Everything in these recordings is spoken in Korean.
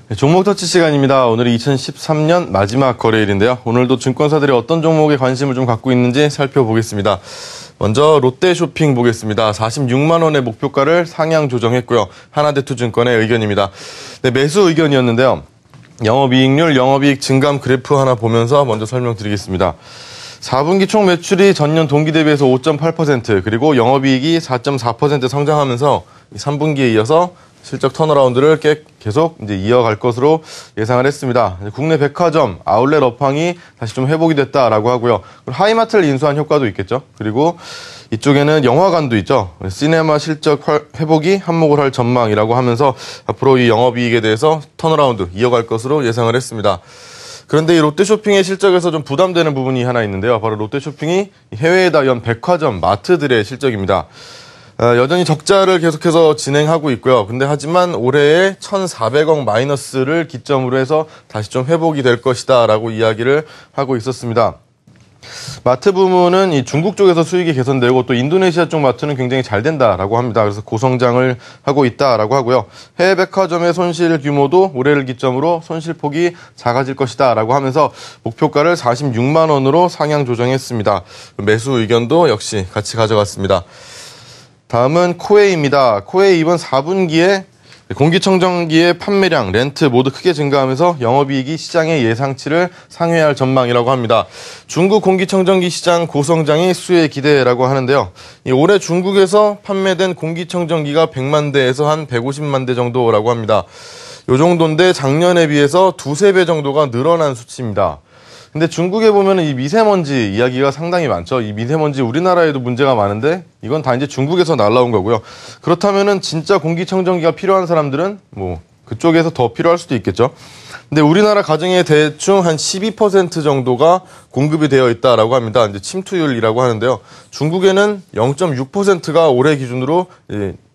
네, 종목 터치 시간입니다. 오늘이 2013년 마지막 거래일인데요. 오늘도 증권사들이 어떤 종목에 관심을 좀 갖고 있는지 살펴보겠습니다. 먼저 롯데쇼핑 보겠습니다. 46만 원의 목표가를 상향 조정했고요. 하나대투증권의 의견입니다. 네, 매수 의견이었는데요. 영업이익률, 영업이익 증감 그래프 하나 보면서 먼저 설명드리겠습니다. 4분기 총 매출이 전년 동기 대비해서 5.8%, 그리고 영업이익이 4.4% 성장하면서 3분기에 이어서 실적 턴어라운드를 계속 이제 이어갈 것으로 예상을 했습니다. 국내 백화점, 아울렛 업황이 다시 좀 회복이 됐다라고 하고요. 하이마트를 인수한 효과도 있겠죠. 그리고 이쪽에는 영화관도 있죠. 시네마 실적 회복이 한몫을 할 전망이라고 하면서 앞으로 이 영업이익에 대해서 턴어라운드 이어갈 것으로 예상을 했습니다. 그런데 이 롯데쇼핑의 실적에서 좀 부담되는 부분이 하나 있는데요. 바로 롯데쇼핑이 해외에다 연 백화점, 마트들의 실적입니다. 여전히 적자를 계속해서 진행하고 있고요. 근데 하지만 올해에 1,400억 마이너스를 기점으로 해서 다시 좀 회복이 될 것이다 라고 이야기를 하고 있었습니다. 마트 부문은 이 중국 쪽에서 수익이 개선되고 또 인도네시아 쪽 마트는 굉장히 잘 된다라고 합니다. 그래서 고성장을 하고 있다라고 하고요. 해외 백화점의 손실 규모도 올해를 기점으로 손실폭이 작아질 것이다라고 하면서 목표가를 46만 원으로 상향 조정했습니다. 매수 의견도 역시 같이 가져갔습니다. 다음은 코웨이입니다. 코웨이 이번 4분기에 공기청정기의 판매량, 렌트 모두 크게 증가하면서 영업이익이 시장의 예상치를 상회할 전망이라고 합니다. 중국 공기청정기 시장 고성장이 수혜 기대라고 하는데요. 올해 중국에서 판매된 공기청정기가 100만 대에서 한 150만 대 정도라고 합니다. 이 정도인데 작년에 비해서 두세 배 정도가 늘어난 수치입니다. 근데 중국에 보면 이 미세먼지 이야기가 상당히 많죠. 이 미세먼지 우리나라에도 문제가 많은데 이건 다 이제 중국에서 날라온 거고요. 그렇다면은 진짜 공기청정기가 필요한 사람들은 뭐 그쪽에서 더 필요할 수도 있겠죠. 근데 우리나라 가정에 대충 한 12% 정도가 공급이 되어 있다라고 합니다. 이제 침투율이라고 하는데요. 중국에는 0.6%가 올해 기준으로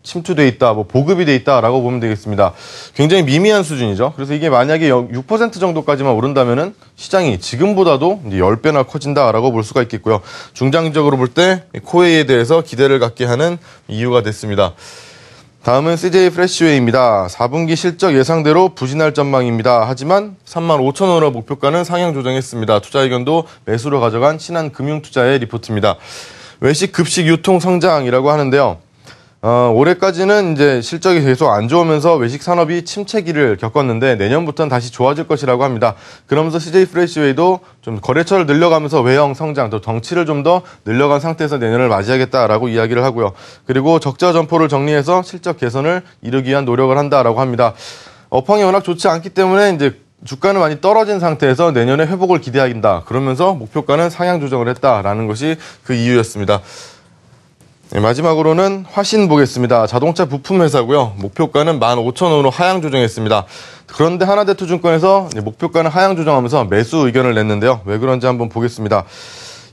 침투돼 있다, 보급이 돼 있다라고 보면 되겠습니다. 굉장히 미미한 수준이죠. 그래서 이게 만약에 6% 정도까지만 오른다면은 시장이 지금보다도 이제 10배나 커진다라고 볼 수가 있겠고요. 중장기적으로 볼 때 코웨이에 대해서 기대를 갖게 하는 이유가 됐습니다. 다음은 CJ 프레시웨이입니다. 4분기 실적 예상대로 부진할 전망입니다. 하지만 35,000원으로 목표가는 상향 조정했습니다. 투자 의견도 매수로 가져간 신한금융투자의 리포트입니다. 외식 급식 유통 성장이라고 하는데요. 올해까지는 이제 실적이 계속 안 좋으면서 외식 산업이 침체기를 겪었는데 내년부터는 다시 좋아질 것이라고 합니다. 그러면서 CJ 프레시웨이도 좀 거래처를 늘려가면서 외형 성장, 또 덩치를 좀 더 늘려간 상태에서 내년을 맞이하겠다라고 이야기를 하고요. 그리고 적자 점포를 정리해서 실적 개선을 이루기 위한 노력을 한다라고 합니다. 업황이 워낙 좋지 않기 때문에 이제 주가는 많이 떨어진 상태에서 내년에 회복을 기대한다. 그러면서 목표가는 상향 조정을 했다라는 것이 그 이유였습니다. 네, 마지막으로는 화신 보겠습니다. 자동차 부품 회사고요. 목표가는 15,000원으로 하향 조정했습니다. 그런데 하나대투증권에서 목표가는 하향 조정하면서 매수 의견을 냈는데요. 왜 그런지 한번 보겠습니다.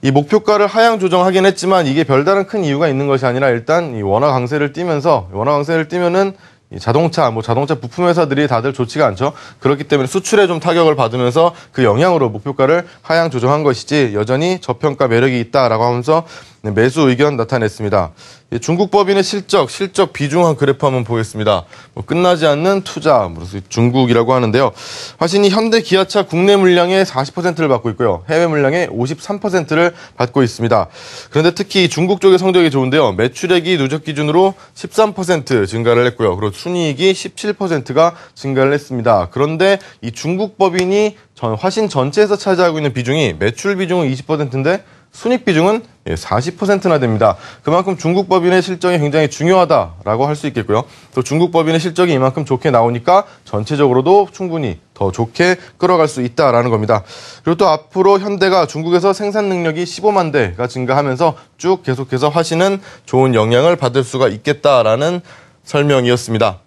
이 목표가를 하향 조정하긴 했지만 이게 별다른 큰 이유가 있는 것이 아니라 일단 이 원화 강세를 띠면은 이 자동차 부품 회사들이 다들 좋지가 않죠. 그렇기 때문에 수출에 좀 타격을 받으면서 그 영향으로 목표가를 하향 조정한 것이지 여전히 저평가 매력이 있다라고 하면서 매수 의견 나타냈습니다. 중국 법인의 실적 비중한 그래프 한번 보겠습니다. 끝나지 않는 투자, 중국이라고 하는데요. 화신이 현대 기아차 국내 물량의 40%를 받고 있고요. 해외 물량의 53%를 받고 있습니다. 그런데 특히 중국 쪽의 성적이 좋은데요. 매출액이 누적 기준으로 13% 증가를 했고요. 그리고 순이익이 17%가 증가를 했습니다. 그런데 이 중국 법인이 화신 전체에서 차지하고 있는 비중이 매출 비중은 20%인데 순익 비중은 40%나 됩니다. 그만큼 중국 법인의 실적이 굉장히 중요하다라고 할 수 있겠고요. 또 중국 법인의 실적이 이만큼 좋게 나오니까 전체적으로도 충분히 더 좋게 끌어갈 수 있다라는 겁니다. 그리고 또 앞으로 현대가 중국에서 생산 능력이 15만 대가 증가하면서 쭉 계속해서 화신은 좋은 영향을 받을 수가 있겠다라는 설명이었습니다.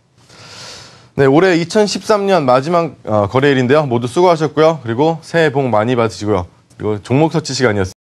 네, 올해 2013년 마지막 거래일인데요. 모두 수고하셨고요. 그리고 새해 복 많이 받으시고요. 그리고 종목 터치 시간이었습니다.